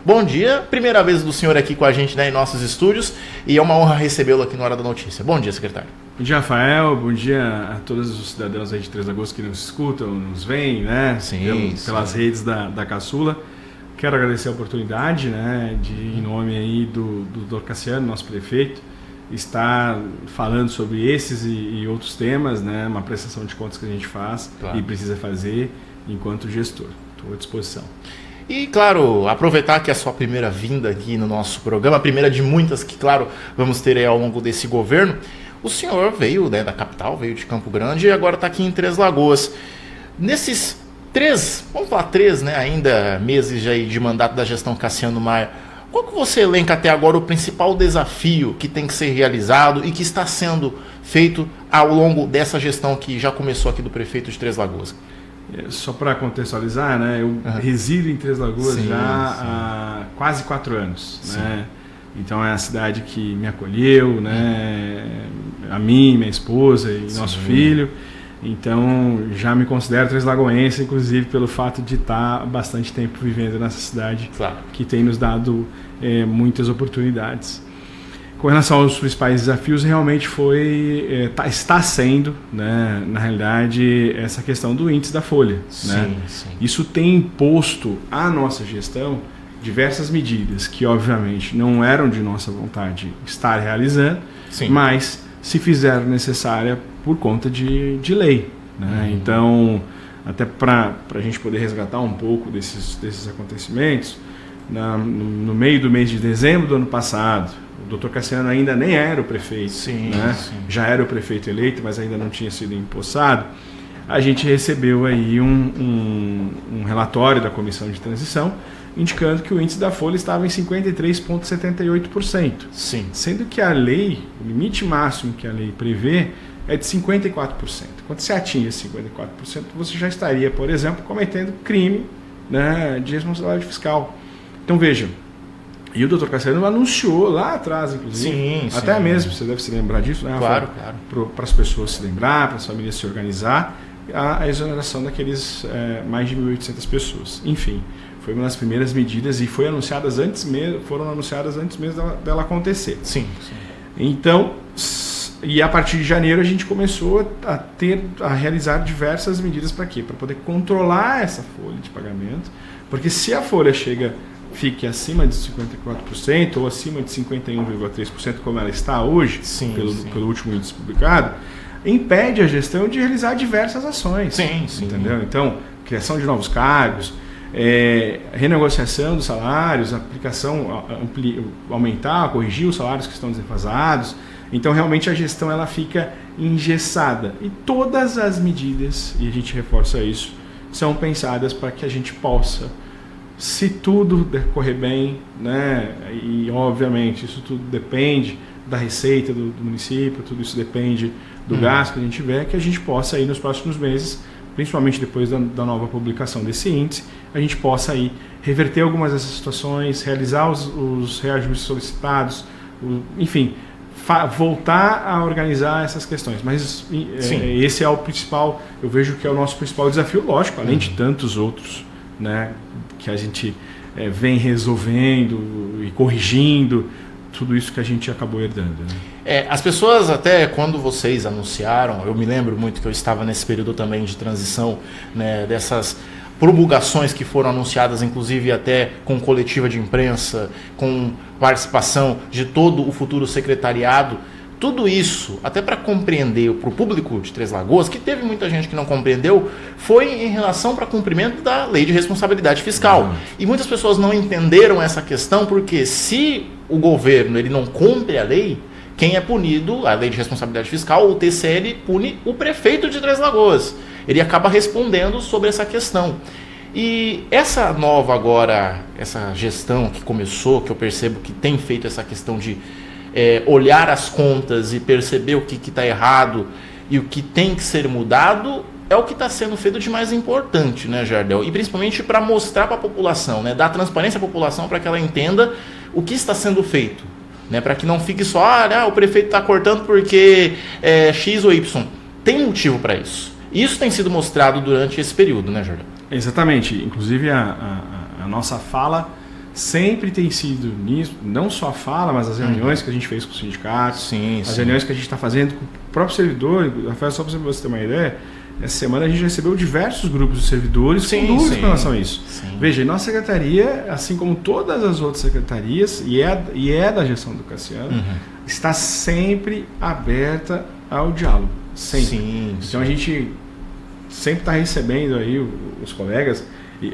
bom dia. Primeira vez do senhor aqui com a gente, né, em nossos estúdios, e é uma honra recebê-lo aqui na Hora da Notícia. Bom dia, secretário. Bom dia, Rafael. Bom dia a todos os cidadãos aí de Três Lagoas que nos escutam, nos veem, né? Sim, pelas redes da Caçula. Quero agradecer a oportunidade, né, em nome aí do Dr. Cassiano, nosso prefeito, estar falando sobre esses e outros temas, né? Uma prestação de contas que a gente faz e precisa fazer enquanto gestor. Estou à disposição. E, claro, aproveitar que é a sua primeira vinda aqui no nosso programa, a primeira de muitas que, claro, vamos ter aí ao longo desse governo. O senhor veio, né, da capital, veio de Campo Grande e agora está aqui em Três Lagoas. Nesses vamos falar três, né, ainda meses de mandato da gestão Cassiano Maia, qual que você elenca até agora o principal desafio que tem que ser realizado e que está sendo feito ao longo dessa gestão que já começou aqui do prefeito de Três Lagoas? Só para contextualizar, né, eu resido em Três Lagoas há quase 4 anos. Né? Então é a cidade que me acolheu, né, a mim, minha esposa e nosso filho. Então já me considero treslagoense, inclusive pelo fato de estar há bastante tempo vivendo nessa cidade que tem nos dado muitas oportunidades. Com relação aos principais desafios, realmente está sendo, né, na realidade, essa questão do índice da folha. Né? Isso tem imposto à nossa gestão diversas medidas que, obviamente, não eram de nossa vontade estar realizando, mas se fizeram necessária por conta de lei. Né? Então, até para a gente poder resgatar um pouco desses acontecimentos, no meio do mês de dezembro do ano passado, o Dr. Cassiano ainda nem era o prefeito, já era o prefeito eleito, mas ainda não tinha sido empossado. A gente recebeu aí um relatório da Comissão de Transição indicando que o índice da folha estava em 53,78%. Sendo que a lei, o limite máximo que a lei prevê é de 54%. Quando você atinge 54%, você já estaria, por exemplo, cometendo crime, né, de responsabilidade fiscal. Então veja, e o Dr. Cassiano anunciou lá atrás, inclusive, até mesmo, você deve se lembrar disso, né? Claro. Para as pessoas se lembrar, para as famílias se organizar, a exoneração daqueles mais de 1.800 pessoas. Enfim, foi uma das primeiras medidas e foram anunciadas antes mesmo dela acontecer. Então, e a partir de janeiro a gente começou a realizar diversas medidas para quê? Para poder controlar essa folha de pagamento, porque se a folha fique acima de 54% ou acima de 51,3%, como ela está hoje, pelo último índice publicado, impede a gestão de realizar diversas ações. Entendeu? Então, criação de novos cargos, renegociação dos salários, aumentar, corrigir os salários que estão desafasados. Então, realmente, a gestão ela fica engessada. E todas as medidas, e a gente reforça isso, são pensadas para que a gente possa, se tudo decorrer bem, né, e obviamente isso tudo depende da receita do município, tudo isso depende do gasto que a gente tiver, que a gente possa aí nos próximos meses, principalmente depois da nova publicação desse índice, a gente possa aí reverter algumas dessas situações, realizar os reajustes solicitados, enfim, voltar a organizar essas questões. Mas esse é o principal, eu vejo que é o nosso principal desafio, lógico, além de tantos outros, né, que a gente vem resolvendo e corrigindo, tudo isso que a gente acabou herdando. Né? As pessoas, até quando vocês anunciaram, eu me lembro muito que eu estava nesse período também de transição, né, dessas promulgações que foram anunciadas, inclusive até com coletiva de imprensa, com participação de todo o futuro secretariado. Tudo isso, até para compreender para o público de Três Lagoas, que teve muita gente que não compreendeu, foi em relação para cumprimento da lei de responsabilidade fiscal. E muitas pessoas não entenderam essa questão, porque se o governo ele não cumpre a lei, quem é punido, a lei de responsabilidade fiscal, o TCL pune o prefeito de Três Lagoas. Ele acaba respondendo sobre essa questão. E essa nova agora, essa gestão que começou, que eu percebo que tem feito essa questão de olhar as contas e perceber o que está errado e o que tem que ser mudado, é o que está sendo feito de mais importante, né, Jardel? E principalmente para mostrar para a população, né, dar transparência à população para que ela entenda o que está sendo feito, né, para que não fique só, o prefeito está cortando porque X ou Y. Tem motivo para isso. Isso tem sido mostrado durante esse período, né, Jardel? Exatamente. Inclusive a nossa fala sempre tem sido nisso, não só a fala, mas as reuniões que a gente fez com os sindicatos, as reuniões que a gente está fazendo com o próprio servidor. Rafael, só para você ter uma ideia, essa semana a gente recebeu diversos grupos de servidores com dúvidas com relação a isso. Veja, nossa secretaria, assim como todas as outras secretarias, e é da gestão do Cassiano, está sempre aberta ao diálogo. Sempre. Então a gente sempre está recebendo aí os colegas,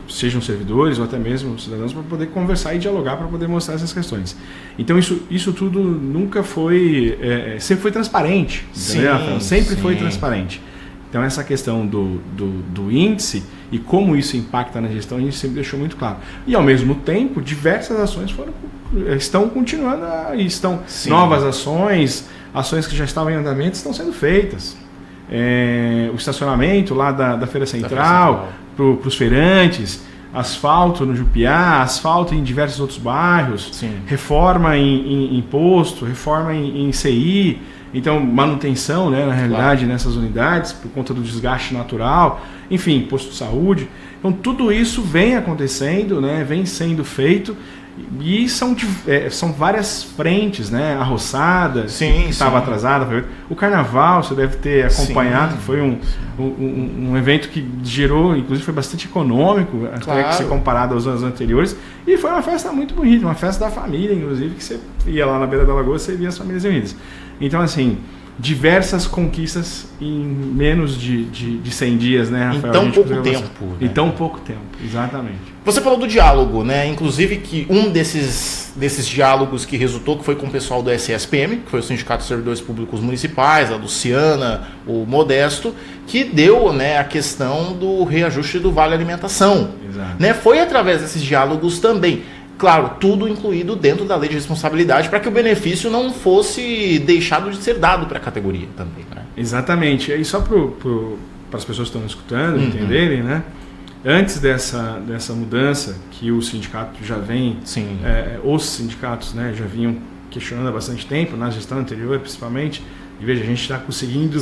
sejam servidores ou até mesmo cidadãos, para poder conversar e dialogar, para poder mostrar essas questões. Então isso tudo nunca foi, sempre foi transparente, entendeu? Sempre foi transparente. Então essa questão do índice e como isso impacta na gestão, a gente sempre deixou muito claro. E ao mesmo tempo, diversas ações estão continuando, novas ações que já estavam em andamento estão sendo feitas. O estacionamento lá da Feira Central, para os feirantes, asfalto no Jupiá, asfalto em diversos outros bairros, reforma em posto, reforma em CI, então manutenção, né, na realidade, nessas unidades, por conta do desgaste natural, enfim, posto de saúde. Então tudo isso vem acontecendo, né, vem sendo feito. E são várias frentes, né? A roçada, que estava atrasada. O carnaval, você deve ter acompanhado, que foi um evento que gerou, inclusive foi bastante econômico, até que se comparado aos anos anteriores. E foi uma festa muito bonita, uma festa da família, inclusive, que você ia lá na beira da lagoa, você via as famílias reunidas. Então, assim, diversas conquistas em menos de 100 dias, né, Rafael? Em tão pouco tempo. Em tão pouco tempo, exatamente. Você falou do diálogo, né? Inclusive que um desses diálogos que resultou, que foi com o pessoal do SSPM, que foi o Sindicato de Servidores Públicos Municipais, a Luciana, o Modesto, que deu, né, a questão do reajuste do Vale Alimentação. Exato. Né? Foi através desses diálogos também. Claro, tudo incluído dentro da lei de responsabilidade, para que o benefício não fosse deixado de ser dado para a categoria também. Né? Exatamente. E só para as pessoas que estão escutando entenderem, né? Antes dessa mudança, que o sindicato já vem, os sindicatos, né, já vinham questionando há bastante tempo, na gestão anterior principalmente, e veja, a gente está conseguindo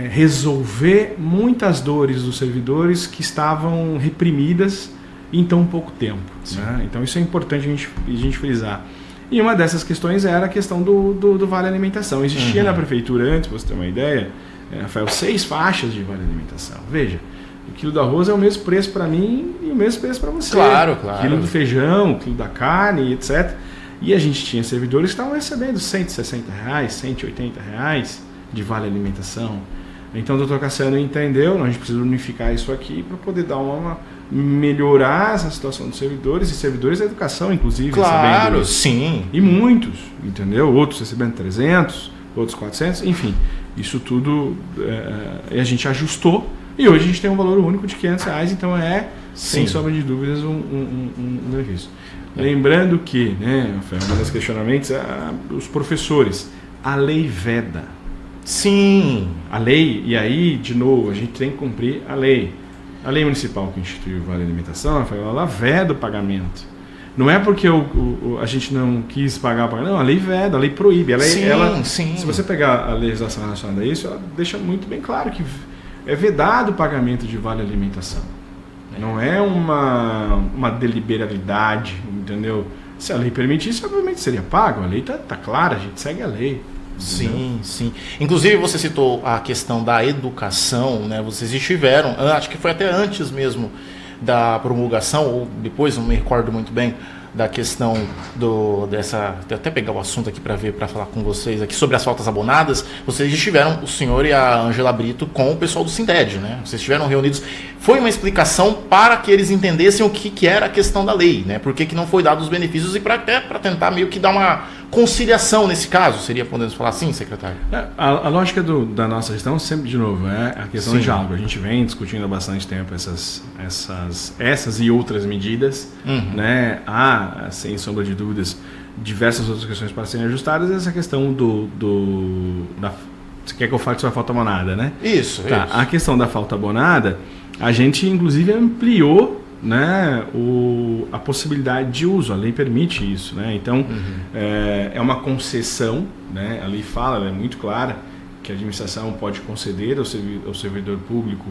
resolver muitas dores dos servidores que estavam reprimidas em tão pouco tempo. Né? Então isso é importante a gente frisar. E uma dessas questões era a questão do Vale Alimentação. Existia na prefeitura antes, para você ter uma ideia, Rafael, 6 faixas de Vale Alimentação. Veja, o quilo do arroz é o mesmo preço para mim e o mesmo preço para você. Claro. O quilo do feijão, o quilo da carne, etc. E a gente tinha servidores que estavam recebendo R$160, R$180 de Vale Alimentação. Então o doutor Cassiano entendeu, a gente precisa unificar isso aqui para poder dar melhorar essa situação dos servidores, e servidores da educação, inclusive. Claro, sim. E muitos, entendeu? Outros recebendo 300, outros 400, enfim. Isso tudo a gente ajustou, e hoje a gente tem um valor único de R$500, então sem sombra de dúvidas, um benefício. Lembrando que, né, um dos questionamentos, os professores, a lei veda. Sim. A lei, e aí, de novo, a gente tem que cumprir a lei. A lei municipal que instituiu o Vale Alimentação, ela veda o pagamento. Não é porque a gente não quis pagar o pagamento, não, a lei veda, a lei proíbe. Se você pegar a legislação relacionada a isso, ela deixa muito bem claro que é vedado o pagamento de Vale Alimentação. Não é uma deliberalidade, entendeu? Se a lei permitisse, obviamente seria pago. A lei tá clara, a gente segue a lei. Sim. Inclusive você citou a questão da educação, né? Vocês estiveram, acho que foi até antes mesmo da promulgação, ou depois, não me recordo muito bem, da questão dessa. Vou até pegar o assunto aqui para falar com vocês aqui sobre as faltas abonadas. Vocês estiveram, o senhor e a Ângela Brito, com o pessoal do Sinded, né? Vocês estiveram reunidos. Foi uma explicação para que eles entendessem o que era a questão da lei, né? Por que não foi dado os benefícios, e para tentar meio que dar uma conciliação nesse caso, podemos falar assim, secretário? A lógica da nossa gestão, sempre de novo, é a questão do diálogo. A gente vem discutindo há bastante tempo essas e outras medidas, né? Há, sem sombra de dúvidas, diversas outras questões para serem ajustadas. Essa questão você quer que eu fale sobre a falta abonada, né? Isso. A questão da falta abonada, a gente inclusive ampliou, né, a possibilidade de uso. A lei permite isso, né? Então é uma concessão, né? A lei fala, ela é muito clara, que a administração pode conceder ao servidor público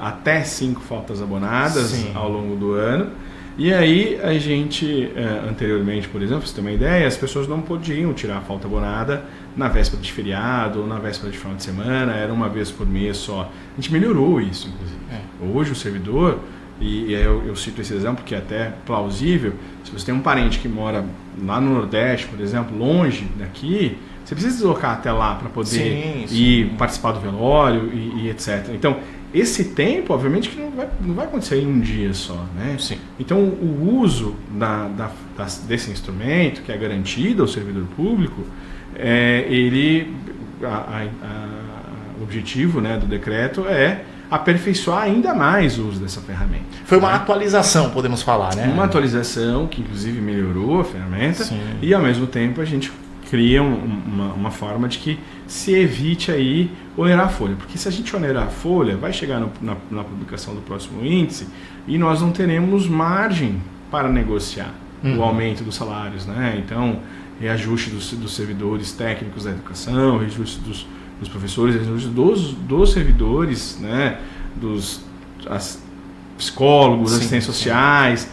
até 5 faltas abonadas ao longo do ano, E aí a gente, anteriormente, por exemplo, pra você ter uma ideia, as pessoas não podiam tirar a falta abonada na véspera de feriado ou na véspera de final de semana, era uma vez por mês só. A gente melhorou isso, inclusive. Hoje o servidor, e eu cito esse exemplo que é até plausível, se você tem um parente que mora lá no Nordeste, por exemplo, longe daqui, você precisa deslocar até lá para poder ir participar do velório e etc. Então, esse tempo, obviamente, que não vai acontecer em um dia só, né? Sim. Então, o uso desse instrumento, que é garantido ao servidor público, o objetivo, né, do decreto é aperfeiçoar ainda mais o uso dessa ferramenta. Foi uma atualização, podemos falar, né? Uma atualização que, inclusive, melhorou a ferramenta. Sim. E, ao mesmo tempo, a gente cria uma forma de que se evite aí onerar a folha. Porque se a gente onerar a folha, vai chegar na publicação do próximo índice e nós não teremos margem para negociar o aumento dos salários, né? Então, reajuste dos servidores técnicos da educação, reajuste dos professores, reajuste dos servidores, né? Dos psicólogos, assistentes sociais,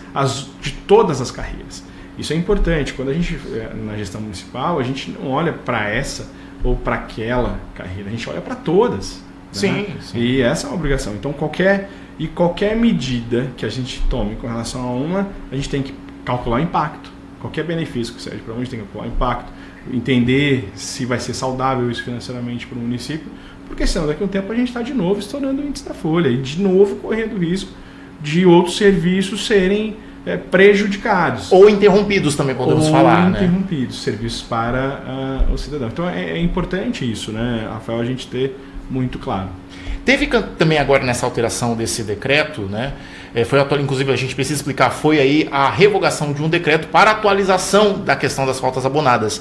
de todas as carreiras. Isso é importante. Quando a gente, na gestão municipal, a gente não olha para essa ou para aquela carreira, a gente olha para todas. Sim, né? sim. E essa é uma obrigação. Então, qualquer medida que a gente tome com relação a uma, a gente tem que calcular o impacto. Qualquer benefício que seja para onde tem que calcular o impacto, entender se vai ser saudável isso financeiramente para o município, porque senão daqui a um tempo a gente está de novo estourando o índice da folha e de novo correndo o risco de outros serviços serem prejudicados. Ou interrompidos também podemos falar, né? Ou interrompidos, serviços para o cidadão. Então é importante isso, né, Rafael, a gente ter muito claro. Teve também agora nessa alteração desse decreto, né? Inclusive a gente precisa explicar, foi aí a revogação de um decreto para atualização da questão das faltas abonadas.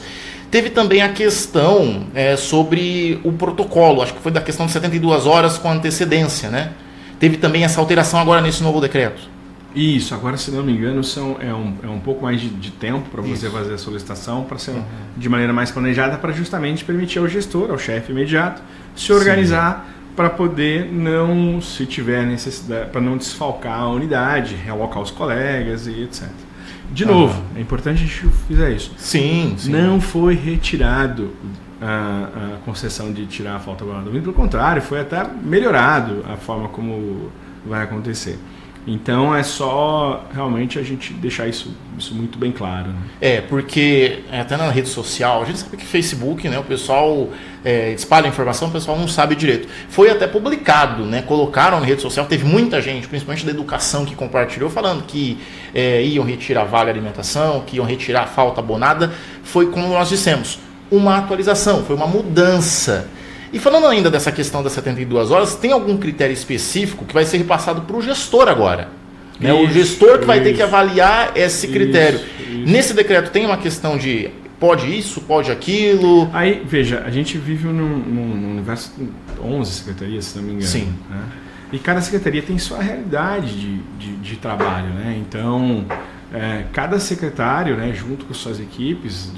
Teve também a questão sobre o protocolo, acho que foi da questão de 72 horas com antecedência, né? Teve também essa alteração agora nesse novo decreto. Isso, agora se não me engano é um pouco mais de tempo para você fazer a solicitação, para ser de maneira mais planejada, para justamente permitir ao gestor, ao chefe imediato, se organizar para poder se tiver necessidade, para não desfalcar a unidade, realocar os colegas e etc. De novo, é importante a gente fazer isso. Sim. Não foi retirado a concessão de tirar a falta abonada. Pelo contrário, foi até melhorado a forma como vai acontecer. Então é só realmente a gente deixar isso muito bem claro. Né? Porque até na rede social, a gente sabe que Facebook, né, o pessoal espalha informação, o pessoal não sabe direito. Foi até publicado, né, colocaram na rede social, teve muita gente, principalmente da educação, que compartilhou, falando que iam retirar vale alimentação, que iam retirar a falta abonada. Foi como nós dissemos, uma atualização, foi uma mudança. E falando ainda dessa questão das 72 horas, tem algum critério específico que vai ser repassado para o gestor agora? Né? O gestor que vai ter que avaliar esse critério. Nesse decreto tem uma questão de pode isso, pode aquilo? Aí, veja, a gente vive num universo de 11 secretarias, se não me engano. Sim. Né? E cada secretaria tem sua realidade de trabalho. Né? Então, cada secretário, né, junto com suas equipes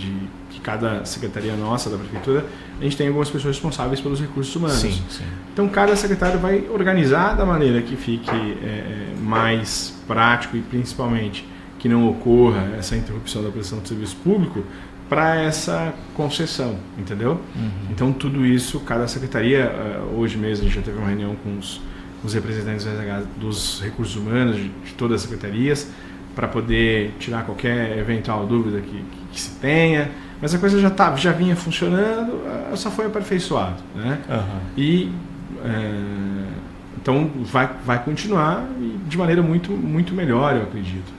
que cada secretaria nossa da prefeitura, a gente tem algumas pessoas responsáveis pelos recursos humanos. Sim. Então, cada secretário vai organizar da maneira que fique mais prático e, principalmente, que não ocorra essa interrupção da prestação de serviço público para essa concessão, entendeu? Então, tudo isso, cada secretaria, hoje mesmo a gente já teve uma reunião com os representantes dos recursos humanos de todas as secretarias, para poder tirar qualquer eventual dúvida que se tenha, mas a coisa já vinha funcionando, só foi aperfeiçoado, né? E então vai continuar de maneira muito, muito melhor, eu acredito.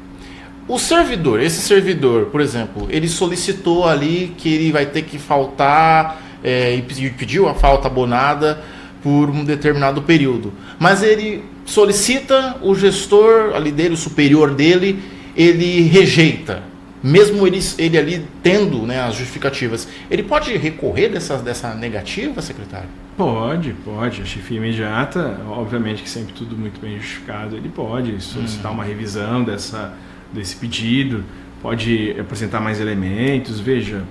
Esse servidor, por exemplo, ele solicitou ali que ele vai ter que faltar e pediu a falta abonada por um determinado período, mas ele solicita, o gestor ali dele, o superior dele, ele rejeita, mesmo ele ali tendo, né, as justificativas. Ele pode recorrer dessa negativa, secretário? Pode. A chefia imediata, obviamente que sempre tudo muito bem justificado, ele pode solicitar uma revisão desse pedido, pode apresentar mais elementos. Veja,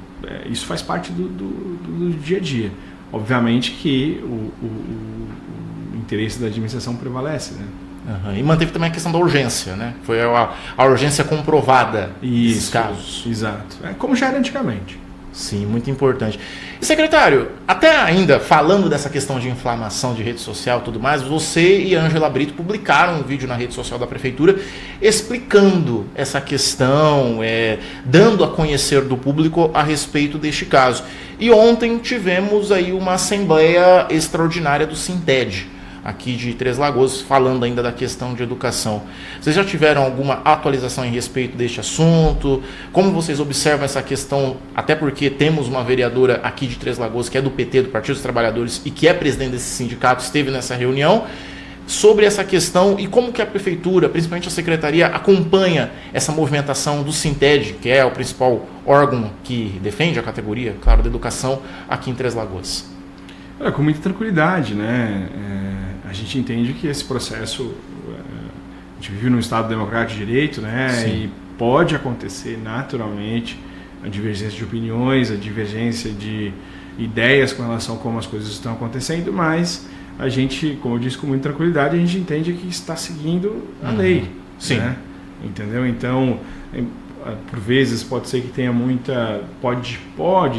isso faz parte do dia a dia. Obviamente que o interesse da administração prevalece, né? E manteve também a questão da urgência, né? Foi a urgência comprovada nesses casos. Exato. É como já era antigamente. Sim, muito importante. E, secretário, até ainda falando dessa questão de inflamação de rede social e tudo mais, você e a Ângela Brito publicaram um vídeo na rede social da Prefeitura explicando essa questão, dando a conhecer do público a respeito deste caso. E ontem tivemos aí uma assembleia extraordinária do Sinted, aqui de Três Lagoas, falando ainda da questão de educação. Vocês já tiveram alguma atualização em respeito deste assunto? Como vocês observam essa questão? Até porque temos uma vereadora aqui de Três Lagoas, que é do PT, do Partido dos Trabalhadores, e que é presidente desse sindicato, esteve nessa reunião, sobre essa questão e como que a Prefeitura, principalmente a Secretaria, acompanha essa movimentação do Sinted, que é o principal órgão que defende a categoria, claro, da educação aqui em Três Lagoas. Com muita tranquilidade, né? A gente entende que esse processo, a gente vive num Estado democrático de direito, né? Sim. E pode acontecer naturalmente a divergência de opiniões, a divergência de ideias com relação a como as coisas estão acontecendo, mas a gente, como eu disse com muita tranquilidade, a gente entende que está seguindo a lei. Sim. Né? Entendeu? Então, por vezes pode ser que tenha muita, pode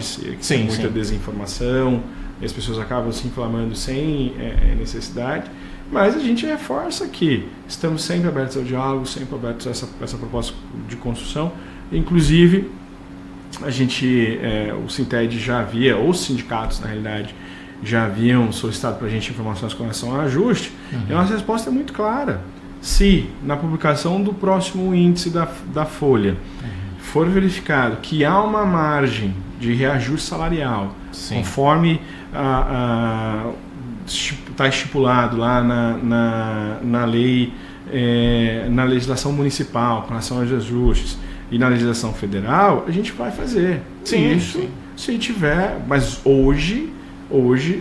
ser que tenha muita desinformação, e as pessoas acabam se inflamando sem necessidade, mas a gente reforça que estamos sempre abertos ao diálogo, sempre abertos a essa proposta de construção. Inclusive, a gente, o Sinted já havia, os sindicatos na realidade, já haviam solicitado para a gente informações com relação ao ajuste, e a nossa resposta é muito clara. Se na publicação do próximo índice da Folha for verificado que há uma margem de reajuste salarial, conforme está estipulado lá na lei, na legislação municipal com relação aos ajustes e na legislação federal, a gente vai fazer se tiver, mas hoje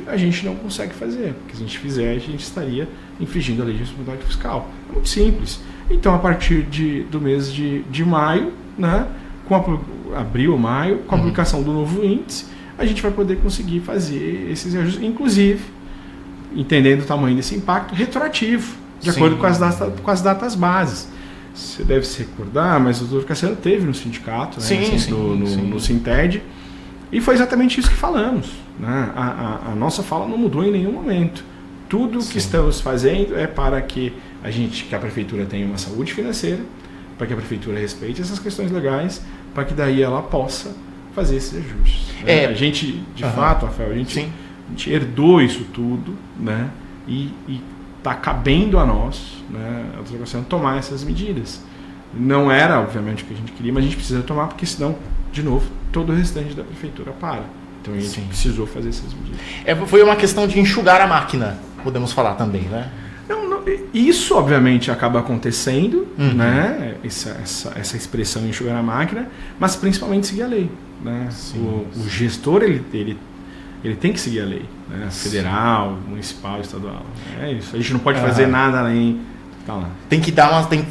a gente não consegue fazer, porque se a gente fizer, a gente estaria infringindo a lei de responsabilidade fiscal. É muito simples. Então, a partir do mês de maio, né, abril ou maio, com a publicação do novo índice, a gente vai poder conseguir fazer esses ajustes, inclusive, entendendo o tamanho desse impacto, retroativo, de acordo com as datas bases. Você deve se recordar, mas o doutor Cassiano teve no sindicato, no Sinted, e foi exatamente isso que falamos. Né? A nossa fala não mudou em nenhum momento. Tudo o que estamos fazendo é para que a Prefeitura tenha uma saúde financeira, para que a Prefeitura respeite essas questões legais, para que daí ela possa fazer esses ajustes. Né? A gente, de fato, Rafael, a gente herdou isso tudo, né? E está cabendo a nós, né, a educação, tomar essas medidas. Não era, obviamente, o que a gente queria, mas a gente precisa tomar, porque senão, de novo, todo o restante da Prefeitura para. Então a gente precisou fazer essas medidas. Foi uma questão de enxugar a máquina, podemos falar também, né? Isso, obviamente, acaba acontecendo, né? Essa expressão enxugar a máquina, mas principalmente seguir a lei. Né? O gestor, ele tem que seguir a lei, né? Federal, municipal, estadual. É isso. A gente não pode fazer nada além. Tá lá. Tem que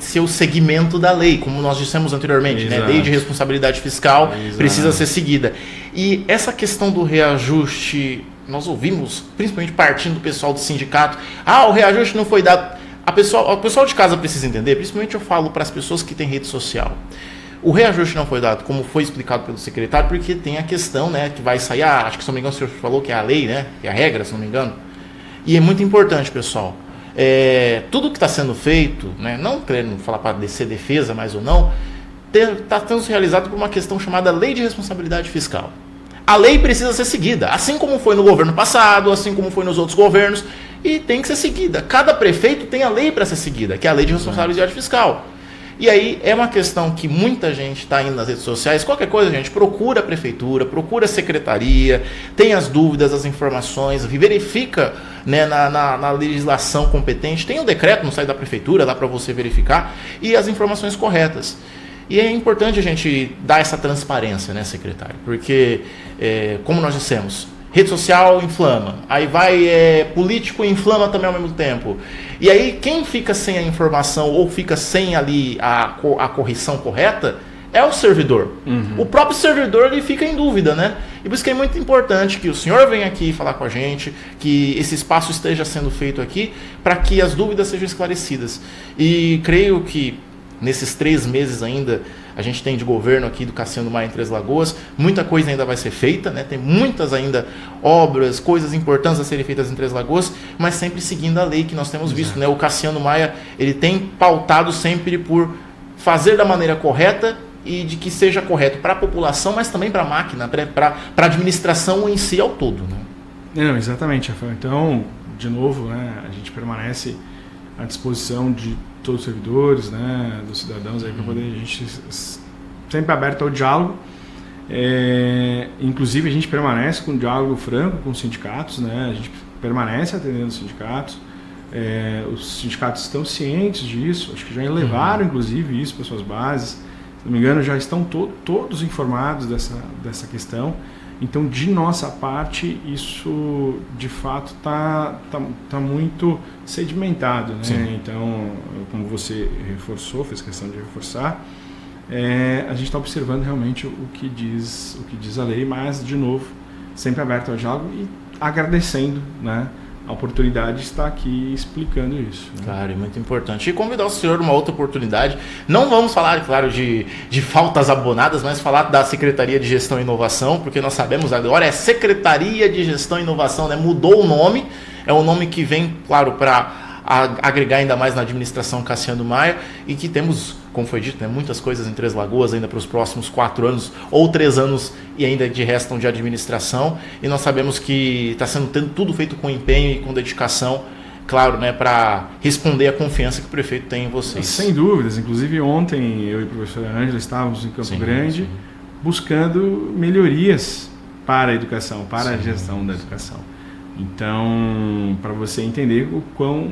ser o segmento da lei, como nós dissemos anteriormente, né? Lei de responsabilidade fiscal precisa ser seguida. E essa questão do reajuste, nós ouvimos, principalmente partindo do pessoal do sindicato, o reajuste não foi dado. O pessoal de casa precisa entender, principalmente eu falo para as pessoas que têm rede social. O reajuste não foi dado, como foi explicado pelo secretário, porque tem a questão, né, que vai sair, acho que se não me engano o senhor falou que é a lei, né, que é a regra, se não me engano. E é muito importante, pessoal. Tudo que está sendo feito, né, não querendo falar para ser defesa, mais ou não, está sendo realizado por uma questão chamada Lei de Responsabilidade Fiscal. A lei precisa ser seguida, assim como foi no governo passado, assim como foi nos outros governos, e tem que ser seguida. Cada prefeito tem a lei para ser seguida, que é a Lei de Responsabilidade Fiscal. E aí é uma questão que muita gente está indo nas redes sociais. Qualquer coisa, gente, procura a prefeitura, procura a secretaria, tem as dúvidas, as informações, verifica, né, na legislação competente. Tem um decreto no site da prefeitura lá para você verificar e as informações corretas. E é importante a gente dar essa transparência, né, secretário? Porque, como nós dissemos, rede social inflama, aí vai político inflama também ao mesmo tempo. E aí quem fica sem a informação ou fica sem ali a correção correta é o servidor. O próprio servidor ele fica em dúvida, né? E por isso que é muito importante que o senhor venha aqui falar com a gente, que esse espaço esteja sendo feito aqui, para que as dúvidas sejam esclarecidas. E creio que nesses 3 meses ainda, a gente tem de governo aqui do Cassiano Maia em Três Lagoas, muita coisa ainda vai ser feita, né? Tem muitas ainda obras, coisas importantes a serem feitas em Três Lagoas, mas sempre seguindo a lei que nós temos visto, né? O Cassiano Maia, ele tem pautado sempre por fazer da maneira correta e de que seja correto para a população, mas também para a máquina, para a administração em si ao todo, né? Não, exatamente, Rafael. Então, de novo, né, a gente permanece à disposição de todos os servidores, né, dos cidadãos aí para poder a gente sempre aberto ao diálogo. Inclusive a gente permanece com um diálogo franco com os sindicatos, né, a gente permanece atendendo os sindicatos. Os sindicatos estão cientes disso, acho que já levaram inclusive isso para suas bases, se não me engano já estão todos informados dessa questão. Então, de nossa parte, isso de fato tá muito sedimentado, né? Então, como você reforçou, fez questão de reforçar, a gente está observando realmente o que diz a lei, mas, de novo, sempre aberto ao diálogo e agradecendo, né, a oportunidade de estar aqui explicando isso, né? Claro, é muito importante. E convidar o senhor uma outra oportunidade. Não vamos falar, claro, de faltas abonadas, mas falar da Secretaria de Gestão e Inovação, porque nós sabemos agora é Secretaria de Gestão e Inovação, né? Mudou o nome, é um nome que vem, claro, para agregar ainda mais na administração Cassiano Maia, e que temos, como foi dito, né, muitas coisas em Três Lagoas ainda para os próximos 4 anos ou 3 anos e ainda de restam de administração, e nós sabemos que está sendo tudo feito com empenho e com dedicação, claro, né, para responder à confiança que o prefeito tem em vocês. Sem dúvidas, inclusive ontem eu e a professora Ângela estávamos em Campo Grande buscando melhorias para a educação, para a gestão da educação. Então, para você entender o quão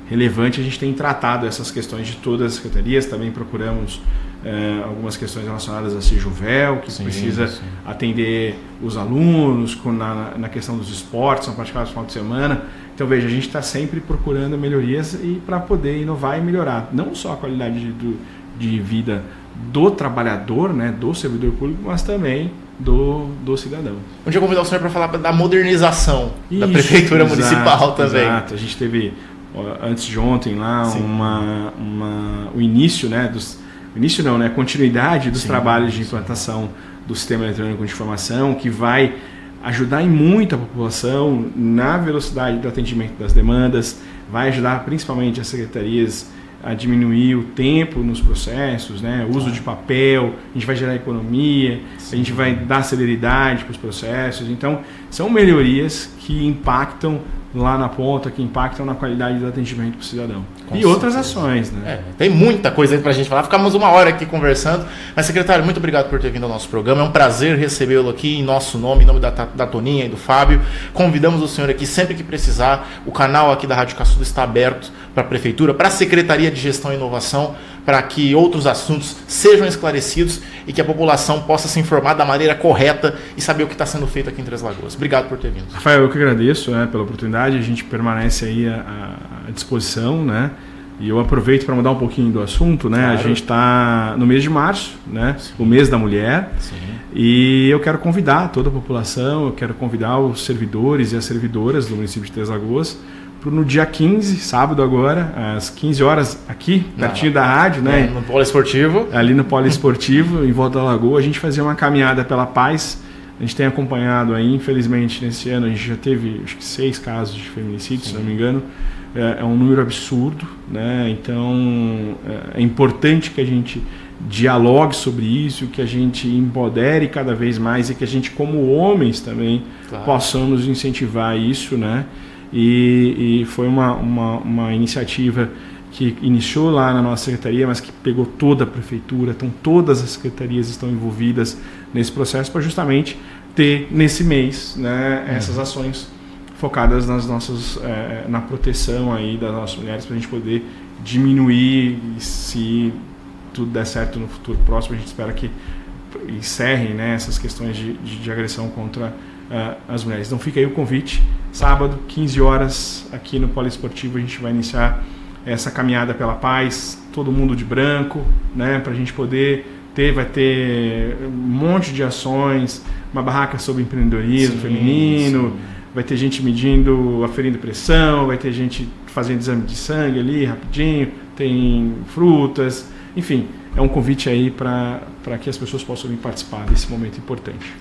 relevante a gente tem tratado essas questões de todas as secretarias, também procuramos algumas questões relacionadas a Cijuvel, que precisa atender os alunos na questão dos esportes, são praticados no final de semana. Então, veja, a gente está sempre procurando melhorias e para poder inovar e melhorar, não só a qualidade de vida do trabalhador, né, do servidor público, mas também do cidadão. Um dia convidar o senhor para falar da modernização da Prefeitura Municipal também. Exato, a gente teve, antes de ontem, lá o início, né, a continuidade dos trabalhos de implantação do Sistema Eletrônico de Informação, que vai ajudar em muito a população na velocidade do atendimento das demandas, vai ajudar principalmente as secretarias a diminuir o tempo nos processos, né? O uso de papel, a gente vai gerar economia, a gente vai dar celeridade para os processos. Então, são melhorias que impactam lá na ponta, que impactam na qualidade do atendimento para o cidadão. E outras ações, né? Tem muita coisa aí para a gente falar. Ficamos 1 hora aqui conversando. Mas, secretário, muito obrigado por ter vindo ao nosso programa. É um prazer recebê-lo aqui em nosso nome, em nome da Toninha e do Fábio. Convidamos o senhor aqui sempre que precisar. O canal aqui da Rádio Caçudo está aberto para a Prefeitura, para a Secretaria de Gestão e Inovação, para que outros assuntos sejam esclarecidos e que a população possa se informar da maneira correta e saber o que está sendo feito aqui em Três Lagoas. Obrigado por ter vindo. Rafael, eu que agradeço, né, pela oportunidade. A gente permanece aí à disposição, né? E eu aproveito para mudar um pouquinho do assunto, né? Claro. A gente está no mês de março, né? O mês da mulher. Sim. E eu quero convidar toda a população, eu quero convidar os servidores e as servidoras do município de Três Lagoas para no dia 15, sábado agora, às 15 horas, aqui, pertinho da rádio, né? No Poliesportivo. Ali no Poliesportivo, em Volta da Lagoa, a gente fazer uma caminhada pela paz. A gente tem acompanhado aí, infelizmente, nesse ano, a gente já teve, acho que 6 casos de feminicídio, se não me engano. É um número absurdo, né? Então, é importante que a gente dialogue sobre isso, que a gente empodere cada vez mais e que a gente, como homens também, possamos incentivar isso, né? E foi uma iniciativa que iniciou lá na nossa secretaria, mas que pegou toda a prefeitura, então todas as secretarias estão envolvidas nesse processo para justamente ter nesse mês, né, essas ações focadas na proteção aí das nossas mulheres, para a gente poder diminuir, e se tudo der certo no futuro próximo, a gente espera que encerrem, né, essas questões de agressão contra as mulheres. Então fica aí o convite, sábado, 15 horas, aqui no Poliesportivo, a gente vai iniciar essa caminhada pela paz, todo mundo de branco, né, para a gente poder ter, vai ter um monte de ações, uma barraca sobre empreendedorismo feminino, vai ter gente aferindo pressão, vai ter gente fazendo exame de sangue ali rapidinho, tem frutas, enfim, é um convite aí para que as pessoas possam vir participar desse momento importante.